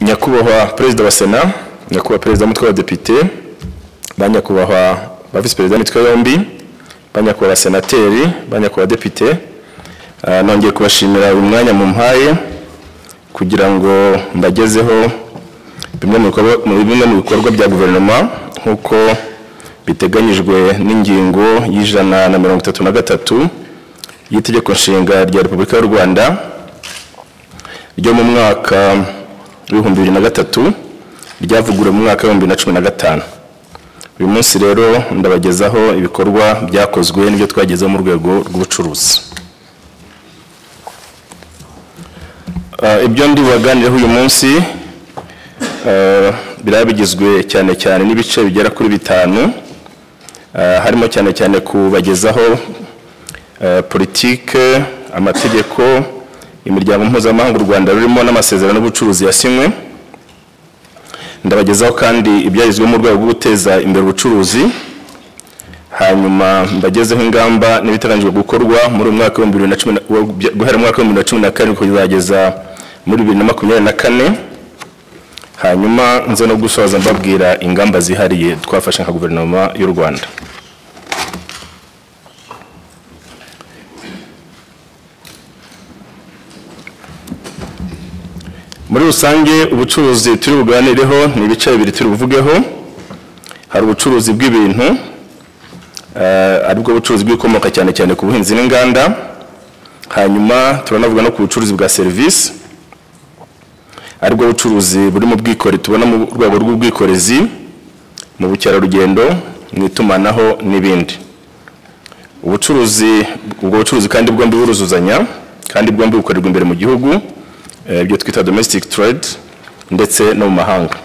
nyakubahwa perezida wa Sena, nyakubahwa perezida w'umutwe w'abadepite, banyakubahwa ba vice perezida w'imitwe yombi, banyakubahwa senateri, banyakubahwa depite, nongeye kubashimira uyu mwanya mu mpaye kugira ngo mbagezeho bimwe mu bikorwa bya guverinoma nkuko biteganyijwe n'ingingo y'133 y'itegeko nshinga rya Repubulika y'u Rwanda ryo mu mwaka wa 2003 ryavuguruwe mu mwaka wa 2015. Uyu munsi rero ndabagezaho ibikorwa byakozwe n'ibyo twagezeho mu rwego rw'ubucuruzi. Ibyo ndi baganireho uyu munsi birabigizwe cyane cyane n'ibice bigera kuri 5, harimo cyane cyane kubagezaho politike, amategeko, imiryango mpuzamahanga u Rwanda rurimo n'amasezerano y'ubucuruzi yasinywe. Ndabagezaho kandi ibyagizwe mu rwego rwo guteza imbere ubucuruzi, hanyuma mbagezeho ingamba n'ibiteganyijwe gukorwa muri umwaka wa 2010 guhera mu mwaka wa 2014 kugeza muri 2024. hanyuma nze no gusoza mbabwira ingamba zihariye twafashe nka guverinoma y'u Rwanda. Muri rusange ubucuruzi turi buganireho ni ibice bibiri turi buvugeho. Hari ubucuruzi bw'ibintu, aribwo bucuruzi bw'ikomoka cyane cyane ku buhinzi n'inganda. Hanyuma turanavuga no ku bucuruzi bwa service, aribwo bucuruzi buri mu bwikorezi, tubona mu rwego rw'ubwikorezi, mu bukerarugendo, mu itumanaho n'ibindi. Ubwo bucuruzi kandi bwombi buruzuzanya kandi bwombi bukorerwa imbere mu gihugu, ibyo twita domestic trade ndetse no mu mahanga.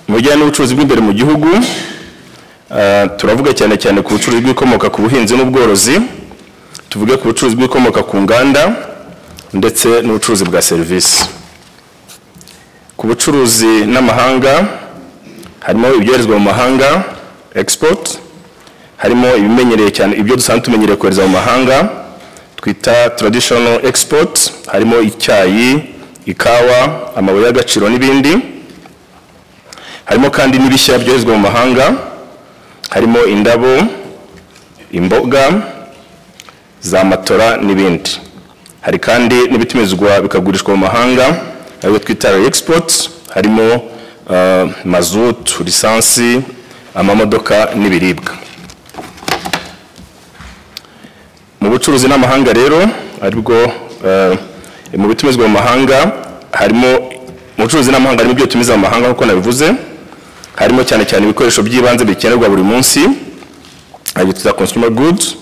Mu bijyanye n'ubucuruzi bw'imbere mu gihugu, turavuga cyane cyane ku bucuruzi bw'ikomoka ku buhinzi n'ubworozi, tuvuge ku bucuruzi bw'ikomoka ku nganda ndetse n'ubucuruzi bwa service. Ku bucuruzi n'amahanga harimo ibyoherezwa mu mahanga export, harimo ibimenyereye cyane ibyo dusanzwe tumenyereye kohereza mu mahanga twita traditional export, harimo icyayi, ikawa, amabuye y'agaciro n'ibindi. Harimo kandi n'ibishya byoherezwa mu mahanga, harimo indabo, imboga, za matora n'ibindi. Hari kandi n'ibitumizwa bikagurishwa mu mahanga, ariko twita export, harimo mazut, lisansi, amamodoka n'ibiribwa. Mu bucuruzi n'amahanga rero, aribwo mu bitumizwa mu mahanga, harimo mu bucuruzi n'amahanga harimo ibyo tumiza mu mahanga nkuko nabivuze, harimo cyane cyane ibikoresho by'ibanze bikenerwa buri munsi, ari bita consumer goods.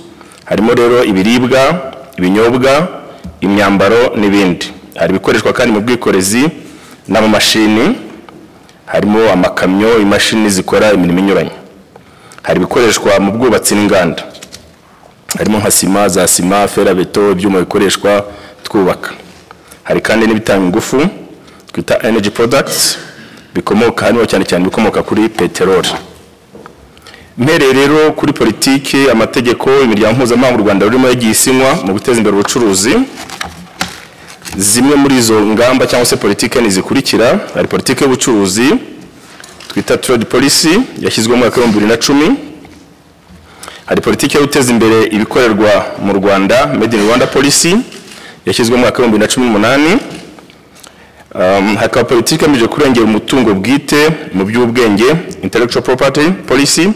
Harimo rero ibiribwa, ibinyobwa, imyambaro n'ibindi. Hari ibikoreshwa kandi mu bwikorezi n'amamashini, harimo amakamyo, imashini zikora imirimo inyuranye. Hari ibikoreshwa mu bwubatsi n'inganda, harimo nka sima, za sima, ferabeto, ibyuma bikoreshwa twubaka. Hari kandi n'ibitanga ingufu twita energy products, bikomoka harimo cyane cyane bikomoka kuri peteroli. Mbere rero kuri politiki, amategeko, imiryango mpuzamahanga u Rwanda rurimo yagiye isinywa mu guteza imbere ubucuruzi. Zimwe muri izo ngamba cyangwa se politiki ni zikurikira. Hari politiki y'ubucuruzi twita trade policy yashyizwe mu mwaka wa 2010. Hari politiki yo guteza imbere ibikorerwa mu Rwanda, made in Rwanda policy, yashyizwe mu mwaka wa 2018. Hakaba politiki igamije kurengera umutungo bwite mu by'ubwenge, intellectual property policy,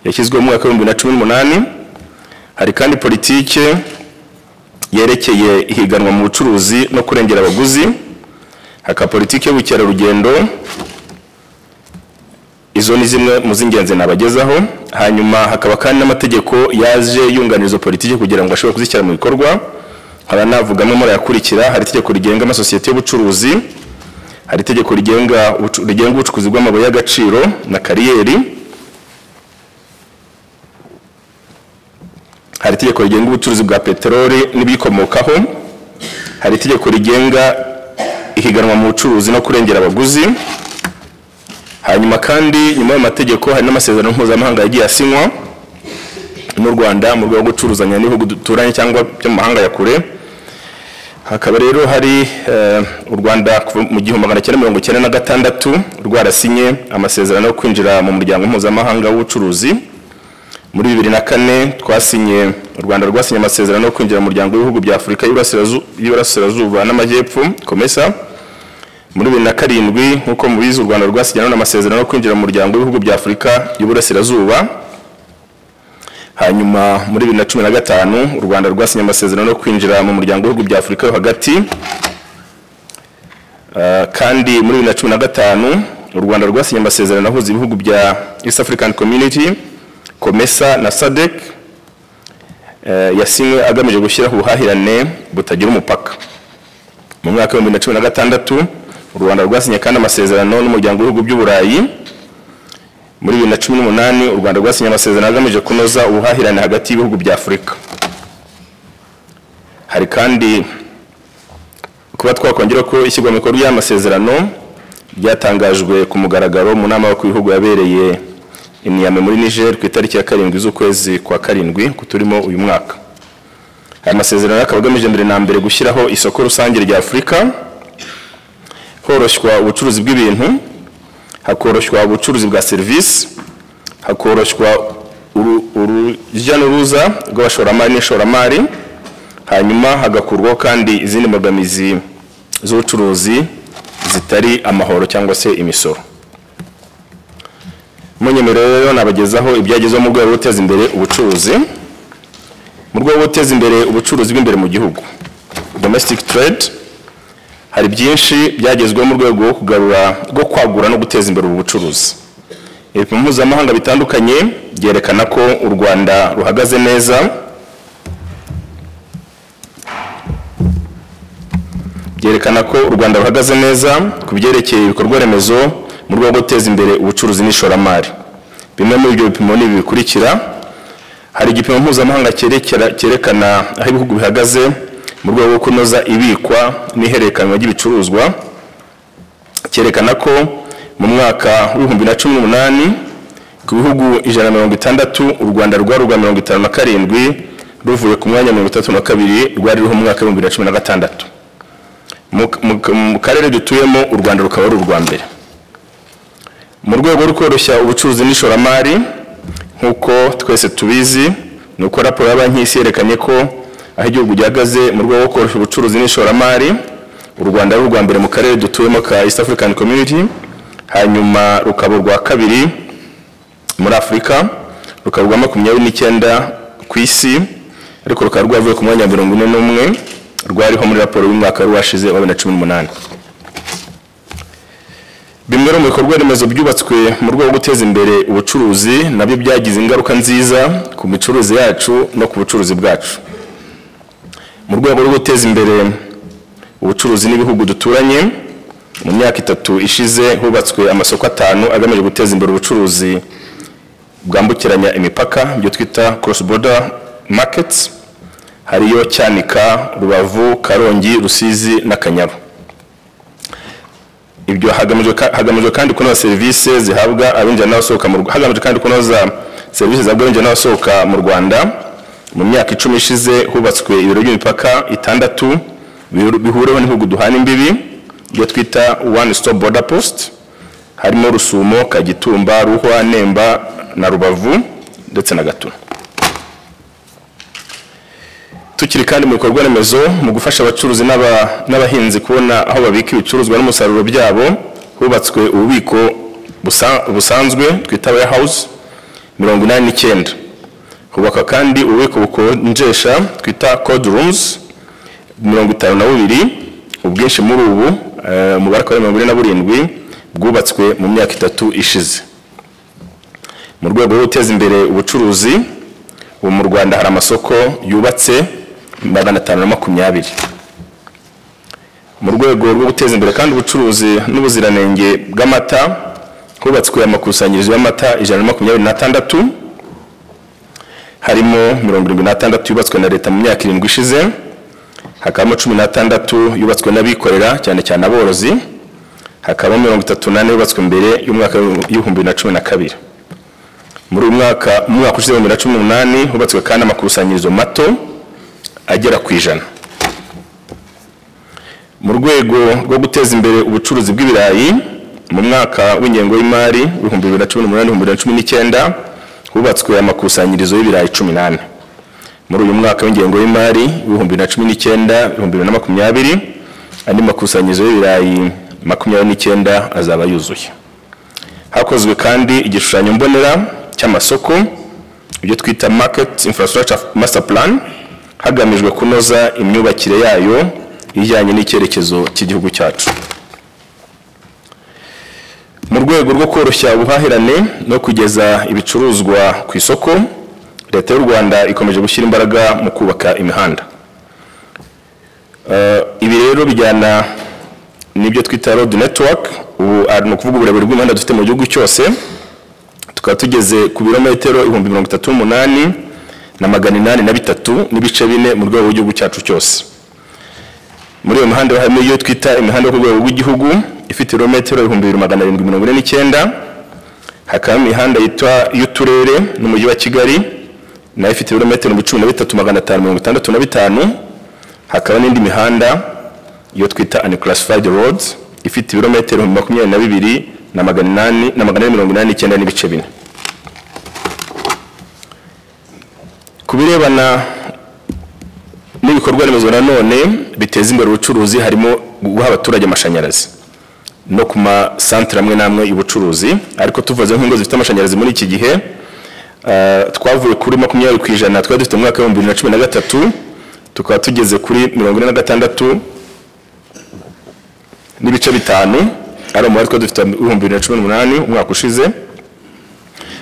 yashyizwe mu mwaka wa 2018. Hari kandi politiki yerekeye ihiganwa mu bucuruzi no kurengera abaguzi. Hakaba politiki y'ubukerarugendo. Izo ni zimwe mu z'ingenzi nabagezaho. Hanyuma hakaba kandi n'amategeko yaje yunganiriza politiki kugira ngo ashobore kuzishyira mu bikorwa. Haba navugamo muri yakurikira: hari itegeko rigenga amasosiyete y'ubucuruzi, hari itegeko rigenga ubucukuzi bw'amabuye y'agaciro na kariyeri, hari itegeko rigenga ubucuruzi bwa peteroli n'ibikomokaho, hari itegeko rigenga ihiganwa mu bucuruzi no kurengera abaguzi. Hanyuma kandi nyuma y'amategeko hari n'amasezerano mpuzamahanga yagiye asinywa n'u Rwanda mu rwego rwo gucuruzanya n'ibihugu duturanye cyangwa byo mu mahanga ya kure, hakaba rero hari u Rwanda mu 1996 rwarasinye amasezerano yo kwinjira mu muryango mpuzamahanga w'ubucuruzi. Muri 2004 twasinye u Rwanda rwasinye amasezerano yo kwinjira mu muryango w'ibihugu bya Afurika y'Iburasirazuba n'Amajyepfo COMESA. Muri 2007 nkuko mubizi u Rwanda rwasinye amasezerano yo kwinjira mu muryango w'ibihugu bya Afurika y'Iburasirazuba. Hanyuma muri 2015 u Rwanda rwasinye amasezerano yo kwinjira mu muryango w'ibihugu bya Afurika yo hagati. Kandi muri 2015 u Rwanda rwasinye amasezerano ahuza ibihugu bya East African Community COMESA na SADC yasinywe agamije gushyiraho ubuhahirane butagira umupaka. Mu mwaka wa 2016 u Rwanda rwasinye kandi amasezerano n'umuryango w'ibihugu by'Uburayi. Muri 2018 u Rwanda rwasinye amasezerano agamije kunoza ubuhahirane hagati y'ibihugu bya Afurika. Hari kandi kuba twakongera ko ishyirwa mu bikorwa y'amasezerano byatangajwe ku mugaragaro mu nama yo ku bihugu yabereye i Niamey muri Niger ku itariki ya 7 z'ukwezi kwa 7 kuturimo uyu mwaka. Aya masezerano akaba agamije mbere na mbere gushyiraho isoko rusange rya Afurika, horoshywa ubucuruzi bw'ibintu, hakoroshwa ubucuruzi bwa service, hakoroshwa urujya n'uruza rw'abashoramari n'ishoramari, hanyuma hagakurwaho kandi izindi mbogamizi z'ubucuruzi zitari amahoro cyangwa se imisoro. Munyemerero rero nabagezaho ibyagezeho mu rwego rwo guteza imbere ubucuruzi. Mu rwego rwo guteza imbere ubucuruzi bw'imbere mu gihugu, domestic trade, hari byinshi byagezweho mu rwego rwo kwagura no guteza imbere ubu bucuruzi. Ibipimo mpuzamahanga bitandukanye byerekana ko u Rwanda ruhagaze neza. Ku byerekeye ibikorwa remezo mu rwego rwo guteza imbere ubucuruzi n'ishoramari. Bimwe muri ibyo bipimo ni bikurikira. Hari igipimo mpuzamahanga cyerekana aho ibihugu bihagaze mu rwego rwo kunoza ibikwa n'ihererekanwa ry'ibicuruzwa. Cyerekana ko mu mwaka wa 2018 ku bihugu 160 u Rwanda rwarugwa 57 ruvuye ku mwanya 32 rwari ruho mu mwaka wa 2016. Mu karere dutuyemo u Rwanda rukaba ari urwa mbere. Mu rwego rwo koroshya ubucuruzi n'ishoramari, nkuko twese tubizi, nuko raporo ya banki y'isi yerekanye ko aho igihugu gihagaze mu rwego rwo koroshya ubucuruzi n'ishoramari, u Rwanda ari urwa mbere mu karere dutuyemo ka East African Community, hanyuma rukaba urwa kabiri muri Afurika, rukaba urwa 29 ku isi, ariko rukaba rwavuye ku mwanya 41 rwariho muri raporo y'umwaka washize wa 2018. Bimwe mu bikorwa remezo byubatswe mu rwego rwo guteza imbere ubucuruzi nabyo byagize ingaruka nziza ku micuruzi yacu no ku bucuruzi bwacu. Mu rwego rwo guteza imbere ubucuruzi n'ibihugu duturanye, mu myaka 3 ishize hubatswe amasoko 5 agamije guteza imbere ubucuruzi bwambukiranya imipaka, byo twita cross border markets. Hariyo Cyanika, Rubavu, Karongi, Rusizi na Kanyaru. Ibyo hagamijwe kandi kunoza serivisi zihabwa abinjira n'abasohoka mu Rwanda. Mu myaka 10 ishize hubatswe ibiro by'imipaka 6 bihureho n'ibihugu duhana imbibi, byo twita one stop border post. Harimo Rusumo, Kagitumba, Ruhwa, Nemba na Rubavu ndetse na Gatuna. Tukiri kandi mu bikorwa remezo mu gufasha abacuruzi n'abahinzi kubona aho babika ibicuruzwa n'umusaruro byabo, hubatswe ububiko busanzwe twita warehouse 89. Hubaka kandi ububiko bukonjesha twita cold rooms 52. Ubwinshi muri ubu umubare wa 27 bwubatswe mu myaka 3 ishize. Mu rwego rwo guteza imbere ubucuruzi mu Rwanda hari amasoko yubatse 520. Mu rwego rwo guteza imbere kandi ubucuruzi n'ubuziranenge bw'amata, hubatswe amakusanyirizo y'amata 126, harimo 76 yubatswe na leta mu myaka 7 ishize, hakabamo 16 yubatswe n'abikorera cyane cyane aborozi, hakabamo 38 yubatswe mbere y'umwaka wa 2012. Muri umwaka ushize wa 2018 hubatswe kandi amakusanyirizo mato agera ku 100. mu rwego rwo guteza imbere ubucuruzi bw'ibirayi mu mwaka w'ingengo y'imari wa 2018-2019 hubatswe amakusanyirizo y'ibirayi 18. Muri uyu mwaka w'ingengo y'imari wa 2019-2020 andi makusanyirizo y'ibirayi 29 azaba yuzuye. Hakozwe kandi igishushanyo mbonera cy'amasoko ibyo twita Market Infrastructure Master Plan hagamijwe kunoza imyubakire yayo ijyanye n'icyerekezo cy'igihugu cyacu. Mu rwego rwo koroshya ubuhahirane no kugeza ibicuruzwa ku isoko, Leta y'u Rwanda ikomeje gushyira imbaraga mu kubaka imihanda. Ibi rero bijyana n'ibyo twita road network, ubu ari kuvuga uburebure bw'imihanda dufite mu gihugu cyose, tukaba tugeze ku birometero 38,803 n'ibice 4 mu rwego rw'igihugu cyacu cyose. Muri iyo mihanda harimo iyo twita imihanda yo ku rwego rw'igihugu ifite ibirometero 2,749, hakaba imihanda yitwa y'uturere n'umujyi wa Kigali nayo ifite ibirometero 13,565, hakaba n'indi mihanda iyo twita unclassified roads ifite ibirometero 22,889 n'ibice 4. Kubirebana n'ibikorwa remezo nanone biteza imbere ubucuruzi harimo guha abaturage amashanyarazi no ku masantere amwe namwe y'ubucuruzi, ariko tuvuze nk'ingo zifite amashanyarazi muri iki gihe twavuye kuri 20% twari dufite mu mwaka wa 2013 tukaba tugeze kuri 46 n'ibice 5 ari mu twari dufite 2018 umwaka ushize,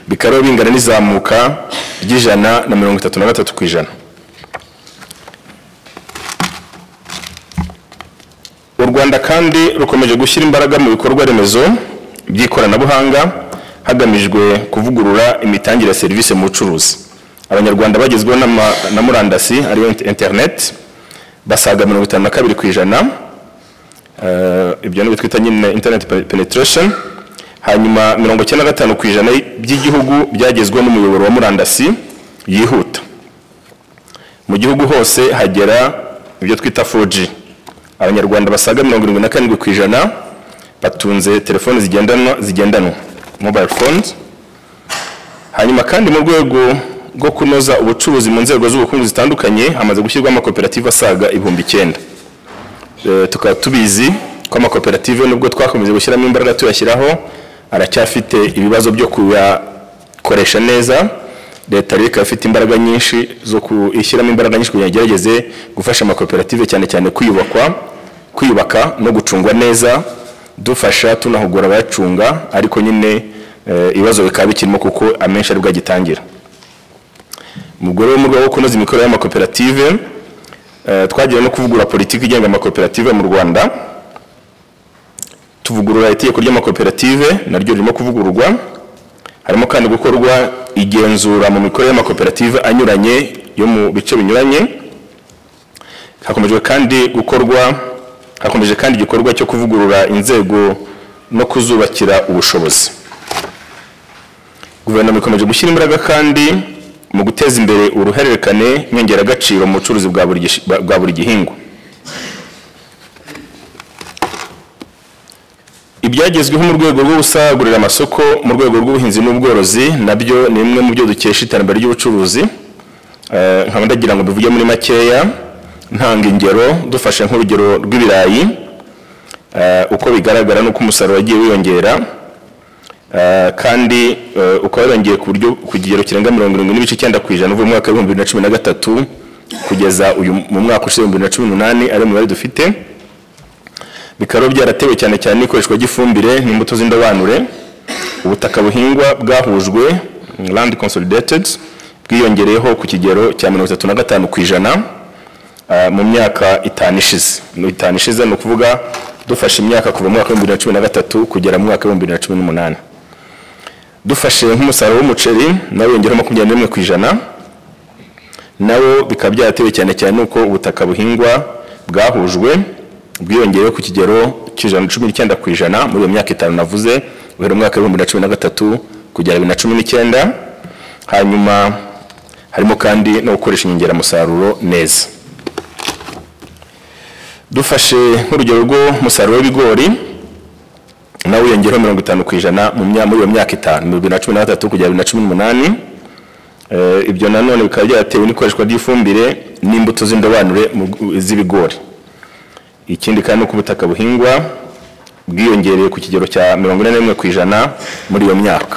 bikaba bingana n'izamuka ry'133%. U Rwanda kandi rukomeje gushyira imbaraga mu bikorwa remezo by'ikoranabuhanga hagamijwe kuvugurura imitangire ya serivisi mu bucuruzi. Abanyarwanda bagezweho na murandasi ariyo internet basaga 52%, ibyo ni twita nyine internet penetration. Hanyuma 95% by'igihugu byagezweho n'umuyoboro wa murandasi yihuta. Mu gihugu hose hagera ibyo twita 4G. Abanyarwanda basaga 77% batunze telefone zigendanwa mobile phones. Hanyuma kandi mu rwego rwo kunoza ubucuruzi mu nzego z'ubukungu zitandukanye hamaze gushyirwa amakoperative asaga 9,000. Tukaba tubizi ko amakoperative nubwo twakomeje gushyiramo imbaraga tuyashyiraho aracyafite ibibazo byo kuyakoresha neza. Leta reka ifite imbaraga nyinshi zo kwishyiramo imbaraga nyinshi kugira gerageze gufasha amakoperative cyane cyane kwiyubaka no gucungwa neza, dufasha tunahugura abayacunga, ariko nyine ibibazo bikaba bikirimo kuko amenshi ari bwagitangira. Mu rwego rwo kunoza imikorere y'amakoperative twagiye no kuvugura politiki igenga amakoperative mu Rwanda. Tuvugurura itegeko ry'amakoperative naryo ririmo kuvugururwa. Harimo kandi gukorwa igenzura mu mikorere y'amakoperative anyuranye yo mu bice binyuranye. Hakomeje kandi igikorwa cyo kuvugurura inzego no kuzubakira ubushobozi. Guverinoma ikomeje gushyira imbaraga kandi mu guteza imbere uruhererekane nyongeragaciro mu bucuruzi bwa buri gihingwa. Ibyagezweho mu rwego rwo gusagurira amasoko mu rwego rw'ubuhinzi n'ubworozi nabyo ni imwe mu byo dukesha iterambere ry'ubucuruzi. Nkaba ndagira ngo bivuge muri makeya ntanga ingero, dufashe nk'urugero rw'ibirayi uko bigaragara nuko umusaruro wagiye wiyongera kandi uko yarongeye ku kigero kirenga 70.9% uvuye mu mwaka wa 2013 kugeza uyu mu mwaka ushize 2018 ari mu bari dufite. Bikaba byaratewe cyane cyane ikoreshwa gifumbire n'imbuto z'indobanure. Ubutaka buhingwa bwahujwe land consolidated bwiyongereyeho ku kigero cya 35% mu myaka 5 ishize. No 5 ishize no kuvuga dufashe imyaka kuva mu mwaka wa 2013 kugera mu mwaka wa 2018. Dufashe nk'umusaruro w'umuceri nawe yongereho 21%. Nawo bikaba byaratewe cyane cyane uko ubutaka buhingwa bwahujwe bwiyongereyeho ku kigero cy'19% muri iyo myaka 5 navuze guhera mu mwaka wa 2013 kugera 2019. Hanyuma harimo kandi no gukoresha inyongeramusaruro neza. dufashe nk'urugero rw'umusaruro w'ibigori nawe wiyongereho 50% muri iyo myaka 5 mu 2013 kugera 2018. Ibyo nanone bikaba byatewe n'ikoreshwa ry'ifumbire n'imbuto z'indobanure z'ibigori. Ikindi kandi uko ubutaka buhingwa bwiyongereye ku kigero cya 41% muri iyo myaka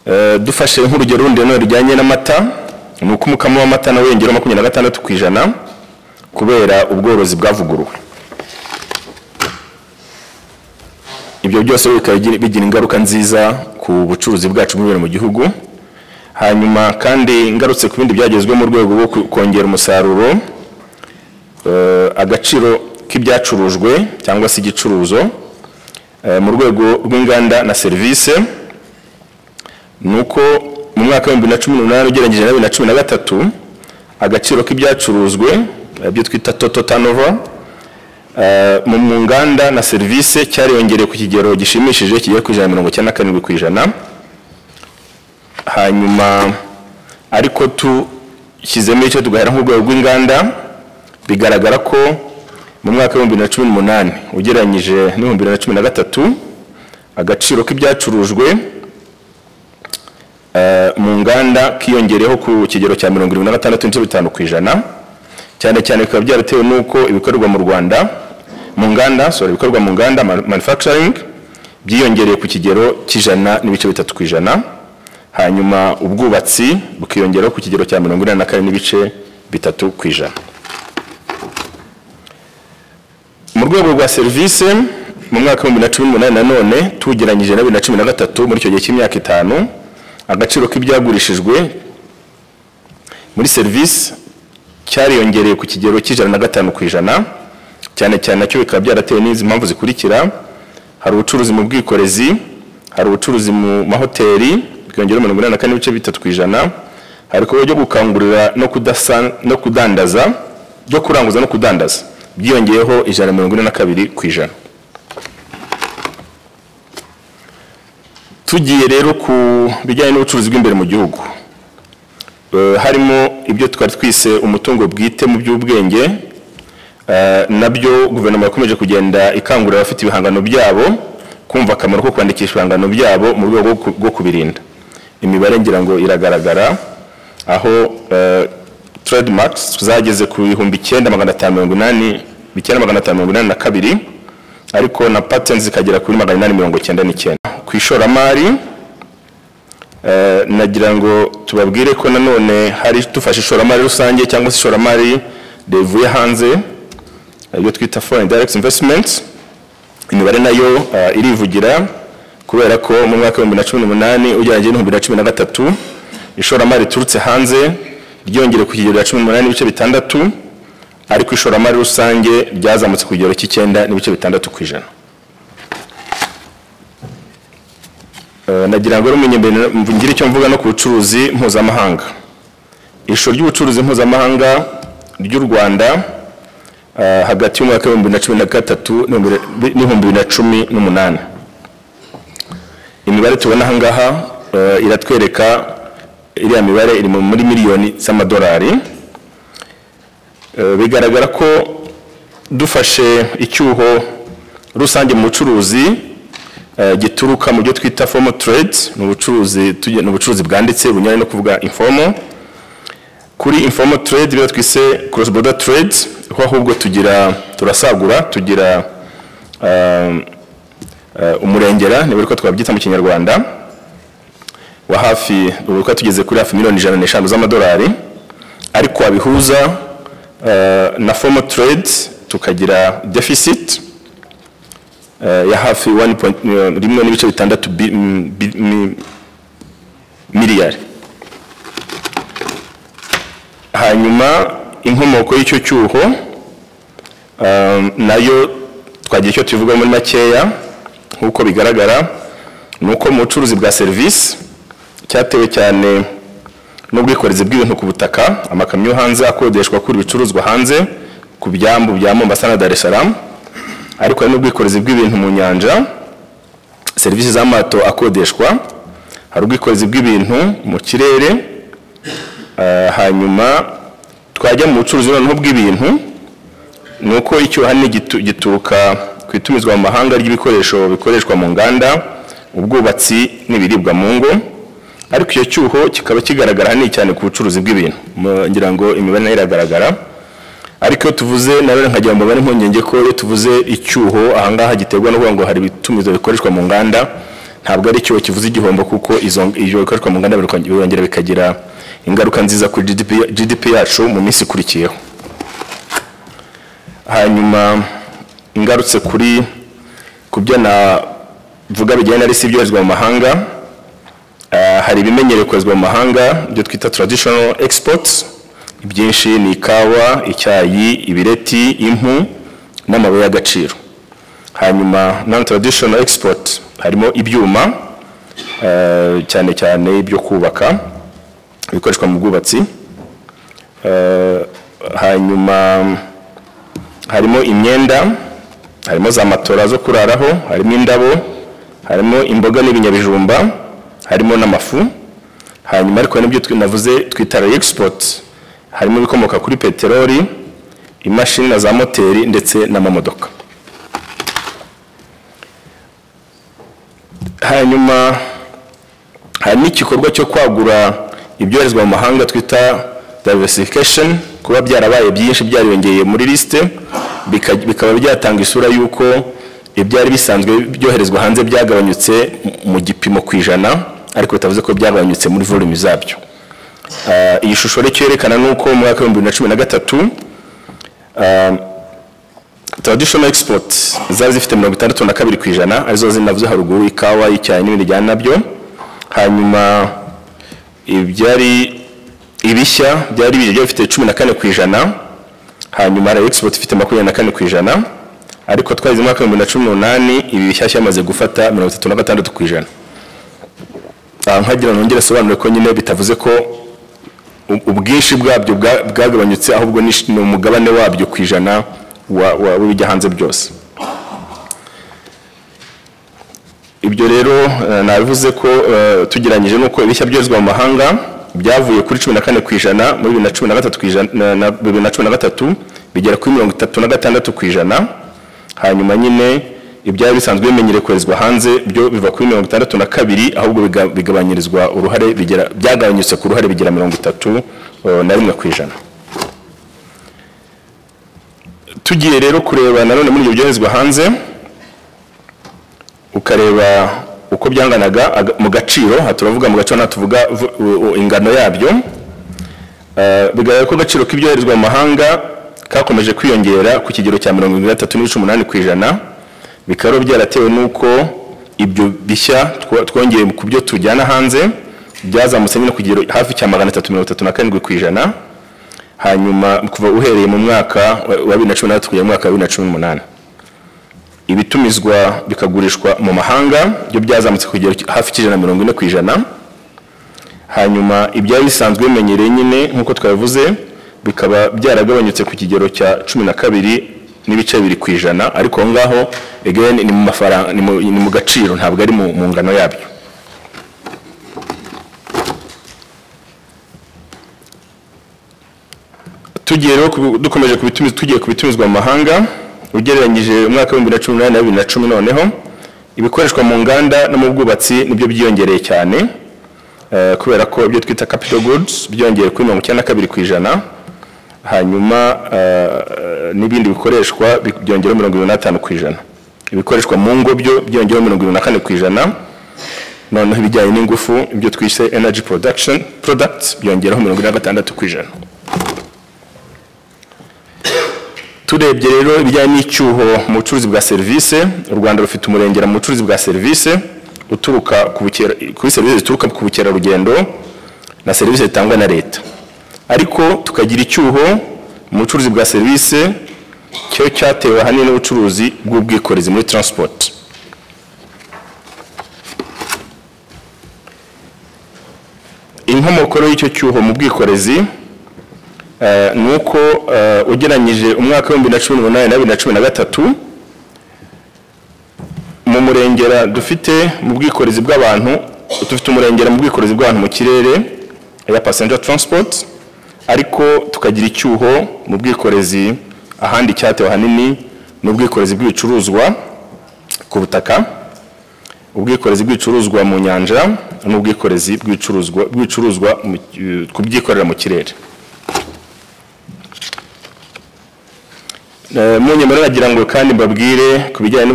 5. Dufashe nk'urugero rundi no rujyanye n'amata, nuko umukamo w'amata nawe wiyongereho 26% kubera ubworozi bwavuguruwe. Ibyo byose bikaba bigira ingaruka nziza ku bucuruzi bwacu bw'ibintu mu gihugu. Hanyuma kandi ngarutse ku bindi byagezwe mu rwego rwo kongera umusaruro, agaciro k'ibyacurujwe cyangwa se igicuruzo mu rwego rw'inganda na service, nuko mu mwaka wa 2018 ugereranyije na 2013 agaciro k'ibyacuruzwe byo twita total turnover mu nganda na service cyariyongereye ku kigero gishimishije kigiye ku 97%. Hanyuma ariko tushyizemo icyo tugahera nk'urwego rw'inganda, bigaragara ko mu mwaka wa 2018 ugereranyije na 2013 agaciro k'ibyacurujwe mu nganda kiyongereyeho ku kigero cya 76.5%, cyane cyane bikaba byaratewe nuko ibikorwa mu Rwanda mu nganda ibikorwa mu nganda manufacturing byiyongereye ku kigero c'100.3%. Hanyuma ubwubatsi bukiyongeraho ku kigero cya 84.3%. Mu rwego rwa service mu mwaka wa 2018 nanone tugereranyije na 2013 muri icyo gihe cy'imyaka 5 agaciro k'ibyagurishijwe muri service cyariyongereye ku kigero c'105%, cyane cyane nacyo bikaba byaratewe n'izi mpamvu zikurikira: hari ubucuruzi mu bwikorezi, hari ubucuruzi mu mahoteli bikiyongeraho 84.3%, hari ko byo gukangurira no kudandaza byo kuranguza no kudandaza byiyongeyeho 142%. Tugiye rero ku bijyanye n'ubucuruzi bw'imbere mu gihugu, harimo ibyo twari twise umutungo bwite mu by'ubwenge, nabyo guverinoma yakomeje kugenda ikangurira abafite ibihangano byabo kumva akamaro ko kwandikisha ibihangano byabo mu rwego rwo kubirinda. Imibare ngira ngo iragaragara aho trademarks zageze ku 9,582 ariko na patents zikagera kuri 899. Ku ishoramari nagira ngo tubabwire ko nanone hari tufashe ishoramari rusange cyangwa se ishoramari rivuye hanze, iyo twita foreign direct investments. Imibare nayo irivugira kubera ko mu mwaka wa 2018 ugereranyije na 2013 ishoramari turutse hanze ryongere ku kigero cya 18.6%, ariko ishoramari rusange ryazamutse ku kigero c'9.6%. Nagira ngo rumenye mbere icyo mvuga no ku bucuruzi mpuzamahanga. Ishusho ry'ubucuruzi mpuzamahanga ry'u Rwanda hagati y'umwaka wa 2013 n'2018, imibare tubona aha ngaha iratwereka iriya mibare iri muri miliyoni z'amadolari. Bigaragara ko dufashe icyuho rusange mu bucuruzi gituruka mu byo twita formal trade, n'ubucuruzi bwanditse bunyane no kuvuga informal. Kuri informal trade byo twise cross border trade, aho ahubwo turasagura tugira umurengera niba ko twabyita mu Kinyarwanda wa hafi uruka tugeze kuri hafi miliyoni 105 z'amadolari, ariko abihuza na formal trade tukagira deficit ya hafi 1.6 miliyari. Hanyuma inkomoko y'icyo cyuho nayo twagiye icyo tuvuga muri makeya nkuko bigaragara, nuko mu bucuruzi bwa service cyatewe cyane n'ubwikorezi bw'ibintu ku butaka, amakamyo hanze akodeshwa kuri ibicuruzwa hanze ku byambu bya Mombasa na Dar es Salaam, ariko hari n'ubwikorezi bw'ibintu mu nyanja, service z'amato akodeshwa, hari ubwikorezi bw'ibintu mu kirere, hanyuma twajya mu bucuruzi noneho bw'ibintu nuko icyo hani gituruka ku itumizwa mu mahanga ry'ibikoresho bikoreshwa mu nganda ubwubatsi n'ibiribwa mu ngo ariko iyo cyuho kikaba kigaragara hani cyane ku bucuruzi bw'ibintu ngira ngo imibare nayo iragaragara ariko tuvuze nawe nkagira ngo bari impungenge ko iyo tuvuze icyuho ahangaha giterwa no kuvuga ngo hari ibitumizo bikoreshwa mu nganda ntabwo ari cyo kivuze igihombo kuko iyo bikoreshwa mu nganda birongera bikagira ingaruka nziza kuri GDP yacu mu minsi ikurikiyeho. Hanyuma ingarutse kuri kubyo navuga bijyanye na resi byoherezwa mu mahanga, hari ibimenyerewe koherezwa mu mahanga byo twita traditional exports, ibyinshi ni ikawa, icyayi, ibireti, impu n'amabuye y'agaciro. Hanyuma non traditional export harimo ibyuma cyane cyane ibyo kubaka bikoreshwa mu bwubatsi, hanyuma harimo imyenda, harimo za matora zo kuraraho, harimo indabo, harimo imboga n'ibinyabijumba, harimo n'amafu. Hanyuma ariko n'ibyo navuze twita export, harimo ibikomoka kuri peteroli, imashini na za moteri ndetse n'amamodoka. Hanyuma hari n'igikorwa cyo kwagura ibyoherezwa mu mahanga twita diversification, kuba byarabaye byinshi byariyongeye muri liste bikaba byatanga isura yuko ibyari bisanzwe byoherezwa hanze byagabanyutse mu gipimo ku ijana, ariko bitavuze ko byagabanyutse muri volume zabyo. Iyi shusho rero cyerekana nuko mu mwaka wa 2013 traditional export zari zifite 62% arizo zinavuze haruguru, ikawa, icyayi n'ibindi bijyana nabyo. Hanyuma ibyari ibishya byari bifite 14%, hanyuma ra export ifite 24%, ariko twagize mu mwaka wa 2018 ibi bishyashya yamaze gufata 36%. Nkagira nongere sobanure ko nyine bitavuze ko ubwinshi bwabyo bwagabanyutse, ahubwo ni umugabane wabyo ku ijana w'ibijya hanze byose. Ibyo rero nabivuze ko tugeranyije nuko ibishya byoherezwa mu mahanga byavuye kuri 14% muri 2013 bigera kuri 36%. Hanyuma nyine ibyari bisanzwe bimenyerewe koherezwa hanze byo biva kuri 62%, ahubwo bigabanyirizwa uruhare byagabanyutse ku ruhare bigera 31%. Tugiye rero kureba nanone muri ibyo byoherezwa hanze, ukareba uko byanganaga mu gaciro, turavuga mu gaciro natuvuga ingano yabyo, bigaragara ko agaciro k'ibyoherezwa mu mahanga kakomeje kwiyongera ku kigero cya 63.8%. Bikaba byaratewe nuko ibyo bishya twongeye ku byo tujyana hanze byazamutse nyine kugero hafi cya 337%. Hanyuma kuva uhereye mu mwaka wa 2013 kugera mu mwaka wa 2018 ibitumizwa bikagurishwa mu mahanga byo byazamutse kugera hafi cy'ijana 40%. Hanyuma ibyari bisanzwe bimenyereye nyine nkuko twavuze bikaba byaragabanyutse ku kigero cya 12.2%, ariko ngaho again ni mu mafaranga ni mu gaciro, ntabwo ari mu ngano yabyo. Tugiye rero dukomeje kubitumizwa mu mahanga, ugereranyije umwaka wa 2018 na 2010 noneho ibikoreshwa mu nganda no mu bwubatsi nibyo byiyongereye cyane, kubera ko ibyo twita capital goods byongeye kuri 92%. Hanyuma n'ibindi bikoreshwa byongera 75%. Ibikoreshwa mu ngo byo byongera 74%. Noneho ibijyanye n'ingufu ibyo twise energy products byongeraho 66%. Turebye rero ibijyanye n'icyuho mu bucuruzi bwa service, u Rwanda rufite umurengera mu bucuruzi bwa service uturuka kuri service zituruka ku bukerarugendo na service zitangwa na leta, ariko tukagira icyuho mu bucuruzi bwa service cyo cyatewe hanini n'ubucuruzi bw'ubwikorezi muri transport. Inkomoko y'icyo cyuho mu bwikorezi nuko ugereranyije umwaka wa 2018 na 2013 mu murengera dufite mu bwikorezi bw'abantu, dufite umurengera mu bwikorezi bw'abantu mu kirere ya passenger transport, ariko tukagira icyuho mu bwikorezi ahandi cyatewe hanini n'ubwikorezi bw'ibicuruzwa ku butaka, ubwikorezi bw'ibicuruzwa mu nyanja n'ubwikorezi bw'ibicuruzwa kubyikorera mu kirere. Munyemerera nagira ngo kandi mbabwire ku bijyanye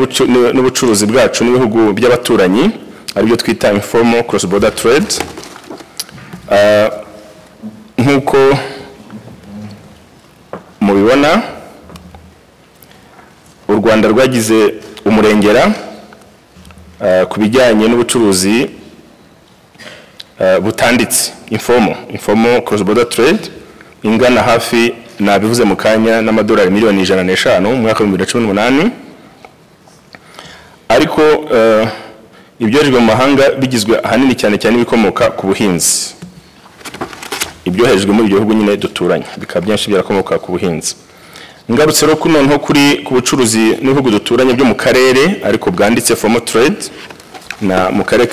n'ubucuruzi bwacu n'ibihugu by'abaturanyi aribyo twita informal cross border trade. Nkuko mubibona u Rwanda rwagize umurengera ku bijyanye n'ubucuruzi butanditse informal cross border trade ingana hafi nabivuze mu kanya n'amadolari miliyoni 105 mu mwaka wa 2018, ariko ibyoherejwe mu mahanga bigizwe ahanini cyane cyane bikomoka ku buhinzi. Ibyoherejwe muri ibyo bihugu nyine duturanye bikaba byinshi byarakomoka ku buhinzi. Ngarutse rero noneho kuri ku bucuruzi n'ibihugu duturanye byo mu karere ariko bwanditse formal trade na mu karere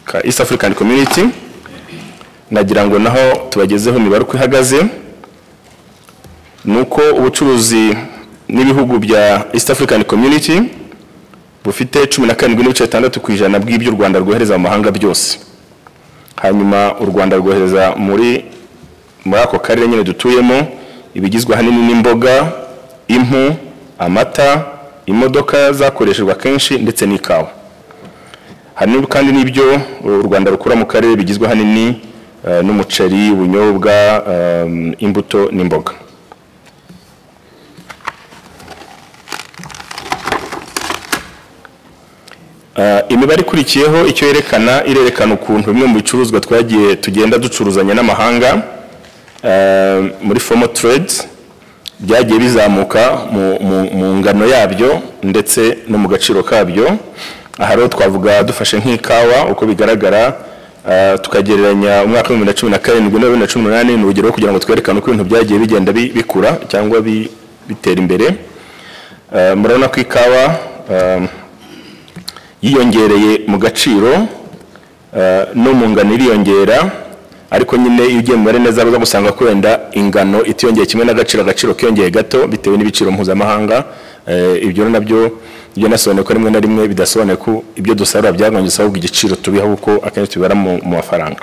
ka East African Community, nagira ngo naho tubagezeho imibare uko ihagaze. Nuko ubucuruzi n'ibihugu bya East African Community bufite 17.6% bw'ibyo u Rwanda rwohereza mu mahanga byose. Hanyuma u Rwanda rwohereza muri ako karere nyine dutuyemo ibigizwe hanini n'imboga, impu, amata, imodoka zakoreshejwe kenshi ndetse n'ikawa. Hanini kandi n'ibyo u Rwanda rukura mu karere bigizwe hanini n'umuceri, ubunyobwa, imbuto n'imboga. Imibare ikurikiyeho icyo irerekana ukuntu bimwe mu bicuruzwa twagiye tugenda ducuruzanya n'amahanga muri formal trade byagiye bizamuka mu ngano yabyo ndetse no mu gaciro kabyo. Aha rero twavuga dufashe nk'ikawa uko bigaragara, tukagereranya umwaka wa 2017 na 2018 n'urugero kugira ngo twerekane uko ibintu byagiye bigenda bikura cyangwa bitera imbere. Murabona ko ikawa yiyongereye mu gaciro no mu ngano iriyongera, ariko nyine iyo ugiye mu bare neza baza gusanga ko wenda ingano itiyongeye kimwe n'agaciro kiyongeye gato bitewe n'ibiciro mpuzamahanga. Ibyo nabyo ibyo nasobanuye ko rimwe na rimwe bidasobanuye ko ibyo dusarura byagabanyutse ahubwo igiciro tubiha uko akenshi tubara mu mafaranga.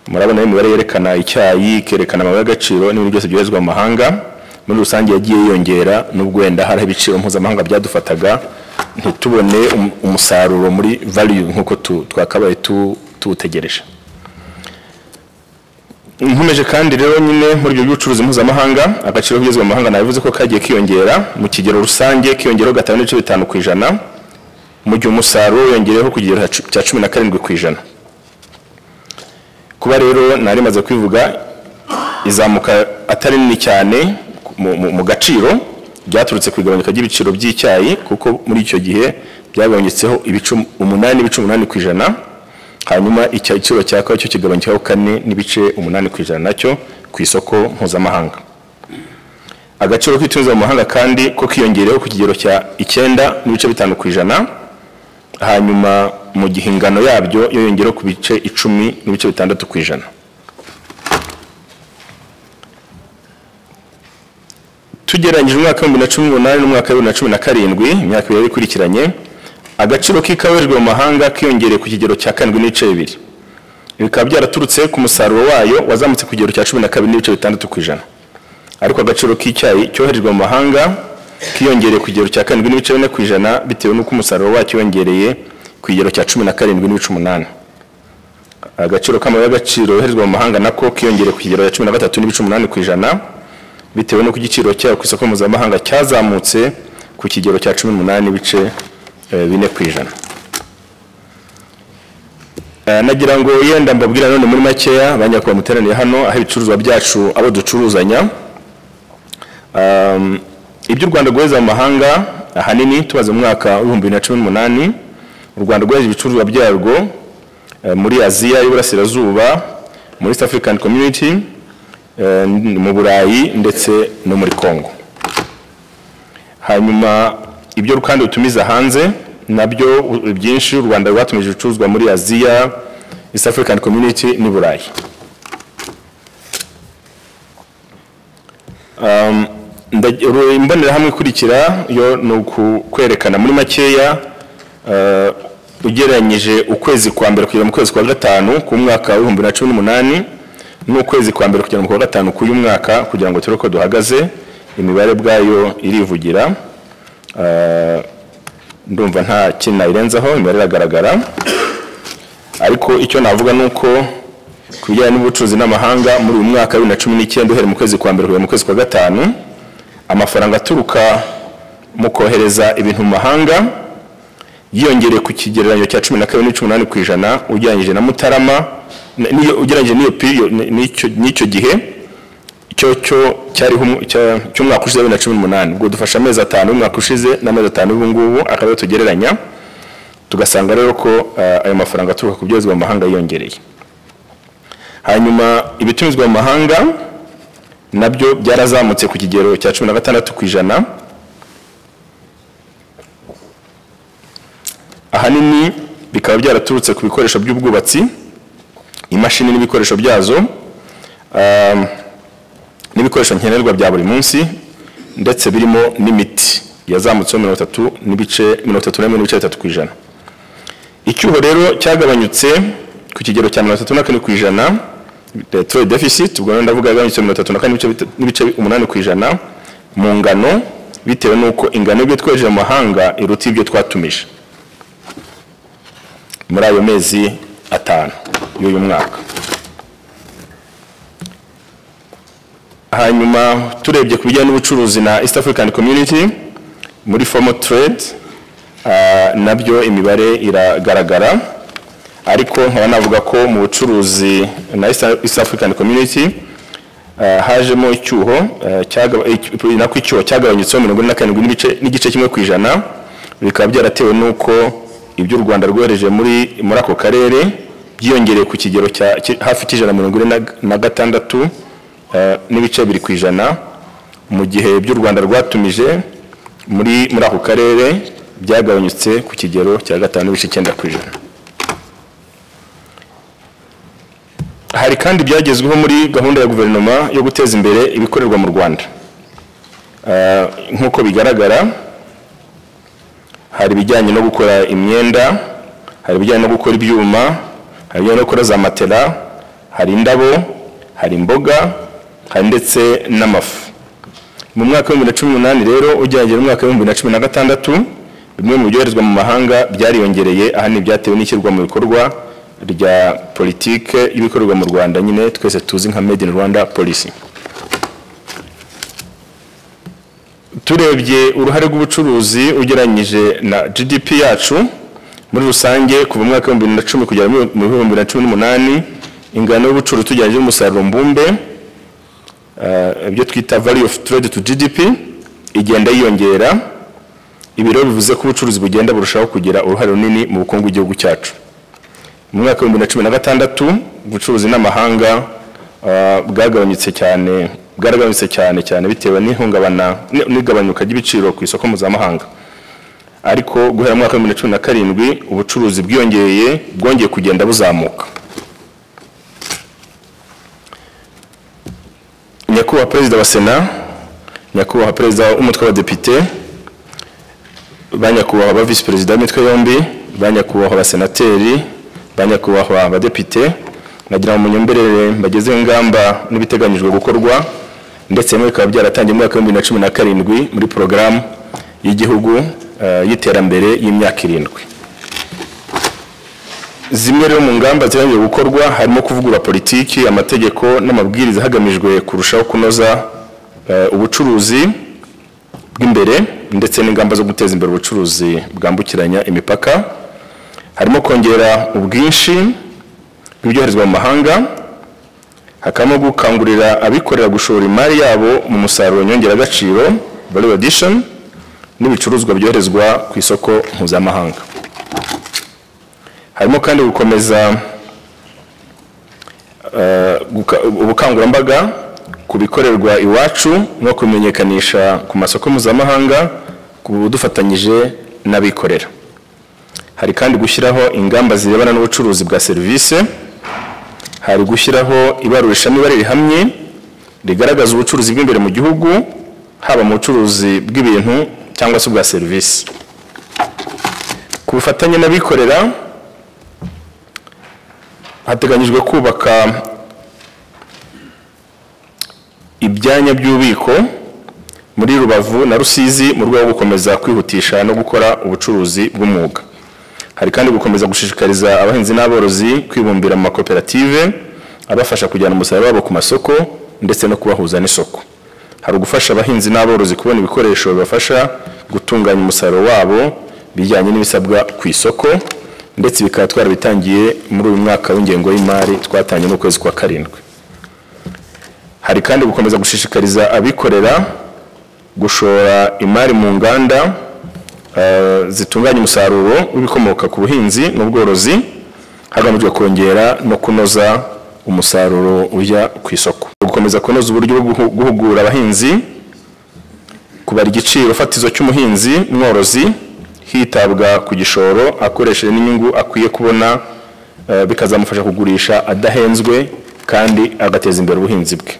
Murabona imibare yerekana icyayi, kerekana amabuye y'agaciro n'ibindi byose byoherezwa mu mahanga muri rusange yagiye yiyongera, n'ubwo wenda hari ibiciro mpuzamahanga byadufataga ntitubone umusaruro muri value nkuko twakabaye tutegereje. Nkomeje kandi rero nyine muri ibyo by'ubucuruzi mpuzamahanga agaciro kugezwa mu mahanga nabivuze ko kagiye kiyongera mu kigero rusange kiyongereho 5.5% mu gihe umusaruro yongereho ku kigero cya 17%. Kuba rero nari maze kwivuga izamuka atari nini cyane mu gaciro byaturutse kwigabanyuka ry'ibiciro by'icyayi, kuko muri icyo gihe byagabanyutseho 8.8%, hanyuma icyiciro cya kawa cyo kigabanyukaho 4.8% nacyo ku isoko mpuzamahanga. Agaciro k'ibitumiza mu mahanga kandi ko kiyongereho ku kigero cya 9.5%, hanyuma mu gihe ingano yabyo yongereho ku bice 10.6%. Tugereranyije umwaka wa 2018 n'umwaka wa 2017 imyaka ibiri ikurikiranye, agaciro k'ikawa mu mahanga kiyongereye ku kigero cya 7.2%. Bikaba byaraturutse ku musaruro wayo wazamutse ku kigero cya 12.6%, ariko agaciro k'icyayi cyoherejwe mu mahanga kiyongereye ku kigero cya 7.4% bitewe n'uko umusaruro wacyo yongereye ku kigero cya 17.8%. Agaciro k'amabuye y'agaciro yoherezwa mu mahanga nako kiyongereye ku kigero cya 13.8% bitewe n'uko igiciro cyayo ku isoko mpuzamahanga cyazamutse ku kigero cya 18.4%. Nagira ngo yenda mbabwira none muri makeya abanyakwa muteraniye hano aho ibicuruzwa byacu abo ducuruzanya. Ibyo u Rwanda rwohereza mu mahanga ahanini tubaze mu mwaka wa 2018 u Rwanda rwohereje ibicuruzwa byarwo muri Aziya y'Uburasirazuba, muri East African Community, mu Burayi ndetse no muri Congo. Hanyuma ibyo kandi utumiza hanze nabyo byinshi u Rwanda rwatumije ibicuruzwa muri Aziya, East African Community ni Burayi. imbonerahamwe ikurikira yo ni ukwerekana muri makeya ugereranyije ukwezi kwa mbere kugera mu kwezi kwa gatanu ku mwaka wa 2018 n'ukwezi kwa mbere kugera mu kwa gatanu k'uyu mwaka kugira ngo tureko duhagaze. Imibare bwayo irivugira, ndumva nta kintu nayirenzaho, imibare iragaragara. Ariko icyo navuga nuko kubijyanye n'ubucuruzi n'amahanga muri uyu mwaka wa 2019 duhere mu kwezi kwa mbere kugera mu kwezi kwa gatanu, amafaranga aturuka mu kohereza ibintu mu mahanga yiyongereye ku kigereranyo cya 12.8% ugereranyije na Mutarama, ugereranyije n'icyo gihe cyo cyariho cy'umwaka ushize 2018. Ubwo dufasha amezi 5 umwaka ushize n'amezi 5 ubu ngubu akaba tugereranya, tugasanga rero ko ayo mafaranga aturuka ku byozwa mu mahanga yiyongereye. Hanyuma ibitumizwa mu mahanga nabyo byarazamutse ku kigero cya 16%. Ahanini bikaba byaraturutse ku bikoresho by'ubwubatsi, imashini n'ibikoresho byazo, n'ibikoresho nkenerwa bya buri munsi, ndetse birimo n'imiti yazamutseho 33.3%. Icyuho rero cyagabanyutse ku kigero cya 34%, trade deficit ubwo ndavuga yagabanyutse 34.8% mu ngano, bitewe nuko ingano y'ibyo twejeje mu mahanga iruta ibyo twatumije muri ayo mezi 5 y'uyu mwaka. Hanyuma turebye ku bijyanye n'ubucuruzi na East African Community muri formal trade, nabyo imibare iragaragara, ariko nkaba navuga ko mu bucuruzi na East African Community hajemo icyuho cyagabanyutseho 47.1%. Bikaba byaratewe nuko ibyo u Rwanda rwohereje muri ako karere byiyongereye ku kigero cya hafi $146 n'ibice 2%, mu gihe ibyo u Rwanda rwatumije muri ako karere byagabanyutse ku kigero cya 5.9%. Hari kandi byagezweho muri gahunda ya guverinoma yo guteza imbere ibikorerwa mu Rwanda. Nk'uko bigaragara, hari bijyanye no gukora imyenda, hari bijyanye no gukora ibyuma, hari bijyanye no gukora za matela, hari indabo, hari imboga, hari ndetse n'amafu. Mu mwaka wa 2018 rero ugereranyije n'umwaka wa 2016, bimwe mu byoherezwa mu mahanga byariyongereye, ahani byatewe n'ishyirwa mu bikorwa rya politike y'ibikorerwa mu Rwanda nyine twese tuzi nka Made in Rwanda policy. Turebye uruhare rw'ubucuruzi ugereranyije na GDP yacu muri rusange kuva mu mwaka wa 2010 kugera mu 2018, ingano y'ubucuruzi tugereranyije n'umusaruro mbumbe, ibyo twita value of trade to GDP, igenda yiyongera. Ibiro bivuze ko ubucuruzi bugenda burushaho kugira uruhare runini mu bukungu bw'igihugu cyacu. Mu mwaka wa 2016 ubucuruzi n'amahanga bwagabanutse cyane bitewe n'igabanyuka ry'ibiciro ku isoko mpuzamahanga. Ariko guhera mu mwaka wa 2017 ubucuruzi bwongeye kugenda buzamuka. Nyakubahwa Perezida wa Sena, Nyakubahwa Perezida w'umutwe w'abadepite, banyakubahwa ba Vice Perezida b'imitwe yombi, banyakubahwa abasenateri, banyakubahwa abadepite, nagira mu nyomberere mbagezeho ingamba n'ibiteganyijwe gukorwa, ndetse bikaba byaratangiye mu mwaka wa 2017 muri porogaramu y'igihugu y'iterambere y'imyaka 7. Zimwe rero mu ngamba ziteganyijwe gukorwa harimo kuvugura politiki, amategeko n'amabwiriza hagamijwe kurushaho kunoza ubucuruzi bw'imbere ndetse n'ingamba zo guteza imbere ubucuruzi bwambukiranya imipaka. Harimo kongera ubwinshi bw'ibyoherezwa mu mahanga, hakamo gukangurira abikorera gushora imari yabo mu musaruro nyongeragaciro value addition n'ibicuruzwa byoherezwa ku isoko mpuzamahanga. Harimo kandi gukomeza ubukangurambaga ku bikorerwa iwacu no kumenyekanisha ku masoko mpuzamahanga dufatanyije n'abikorera. Hari kandi gushyiraho ingamba zirebana n'ubucuruzi bwa serivisi, hari gushyiraho ibarurishamibare rihamye rigaragaza ubucuruzi bw'imbere mu gihugu haba mu bucuruzi bw'ibintu cyangwa se bwa serivisi. Ku bufatanye n'abikorera hateganyijwe kubaka ibyanya by'ububiko muri Rubavu na Rusizi mu rwego rwo gukomeza kwihutisha no gukora ubucuruzi bw'umwuga. Hari kandi gukomeza gushishikariza abahinzi n'aborozi kwibumbira mu makoperative abafasha kujyana umusaruro wabo ku masoko ndetse no kubahuza n'isoko. Hari ugufasha abahinzi n'aborozi kubona ibikoresho bibafasha gutunganya umusaruro wabo bijyanye n'ibisabwa ku isoko, ndetse bikaba twarabitangiye muri uyu mwaka w'ingengo y'imari twatangiye mu kwezi kwa karindwi. Hari kandi gukomeza gushishikariza abikorera gushora imari mu nganda zitunganya umusaruro w'ibikomoka ku buhinzi n'ubworozi hagamijwe kongera no kunoza umusaruro ujya ku isoko. Gukomeza kunoza uburyo bwo guhugura abahinzi kubara igiciro fatizo cy'umuhinzi mworozi hitabwa ku gishoro akoresheje n'inyungu akwiye kubona, bikazamufasha kugurisha adahenzwe kandi agateza imbere ubuhinzi bwe.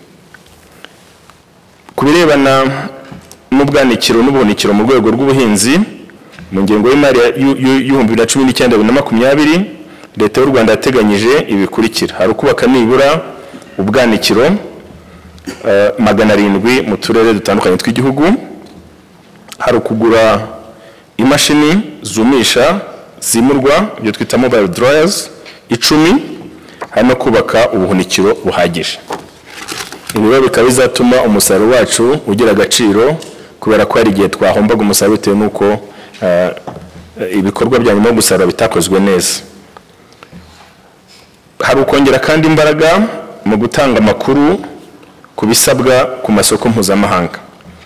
Kubirebana n'ubwanikiro n'ubuhunikiro mu rwego rw'ubuhinzi, mu ngengo y'imari y'ibihumbi 2019-2020 Leta y'u Rwanda yateganyije ibikurikira: hari kubaka nibura ubwanikiro 700 mu turere dutandukanye tw'igihugu, hari kugura imashini zumisha zimurwa ibyo twita mobile dryers 10, hari no kubaka ubuhunikiro buhagije. Ibi bikaba bizatuma umusaruro wacu ugira agaciro, kubera ko hari igihe twahombaga umusaruro bitewe n'uko ibikorwa bya nyuma gusarura bitakozwe neza. Hari ukongera kandi imbaraga mu gutanga amakuru ku bisabwa ku masoko mpuzamahanga.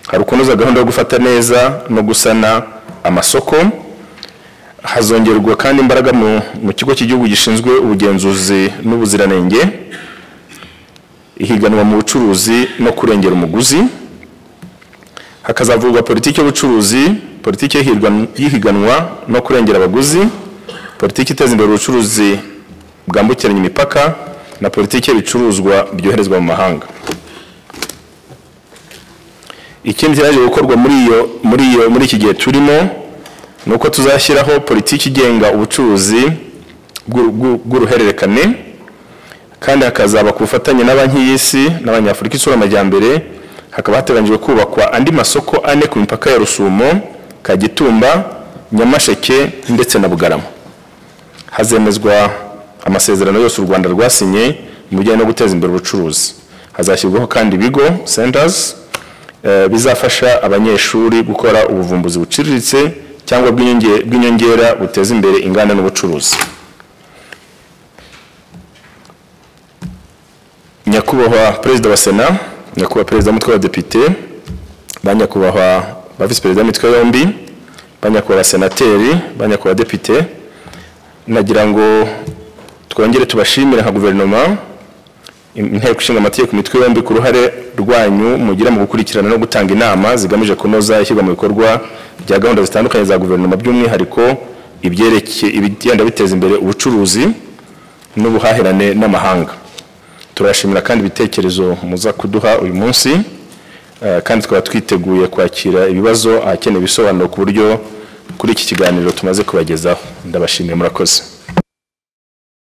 Hari kunoza gahunda yo gufata neza no gusana amasoko. Hazongerwa kandi imbaraga mu kigo cy'igihugu gishinzwe ubugenzuzi n'ubuziranenge, ihiganwa mu bucuruzi no kurengera umuguzi. Hakazavugwa politiki y'ubucuruzi, politiki y'ihiganwa no kurengera abaguzi, politiki iteza imbere ubucuruzi bwambukiranya imipaka na politiki y'ibicuruzwa byoherezwa mu mahanga. Ikindi cyaje gukorwa muri iki gihe turimo nuko tuzashyiraho politiki igenga ubucuruzi bw'uruhererekane, kandi hakazaba ku bufatanye na Banki y'Isi n'Abanyafurika Itsura Amajyambere. Hakaba hateganyijwe kubakwa andi masoko 4 ku mipaka ya Rusumo, Kagitumba, Nyamasheke ndetse na Bugarama. Hazemezwa amasezerano yose u Rwanda rwasinye mu bijyanye no guteza imbere ubucuruzi. Hazashyirwaho kandi ibigo centers bizafasha abanyeshuri gukora ubuvumbuzi buciriritse cyangwa bw'inyongera buteza imbere inganda n'ubucuruzi. Nyakubahwa Perezida wa Sena, Nyakubahwa Perezida w'Umutwe w'Abadepite, Banyakubahwa ba Visi Perezida w'Imitwe yombi, Banyakubahwa Senateri, Banyakubahwa Depite, nagira ngo twongere tubashimire nka guverinoma, Inteko Ishinga Amategeko Imitwe yombi ku ruhare rwanyu mugira mu gukurikirana no gutanga inama zigamije kunoza ishyirwa mu bikorwa bya gahunda zitandukanye za guverinoma, by'umwihariko ibigenda biteza imbere ubucuruzi n'ubuhahirane n'amahanga. Turashimira kandi ibitekerezo muza kuduha uyu munsi, kandi twaba twiteguye kwakira ibibazo ahakenewe ibisobanuro ku buryo kuri iki kiganiro tumaze kubagezaho. Ndabashimiye, murakoze.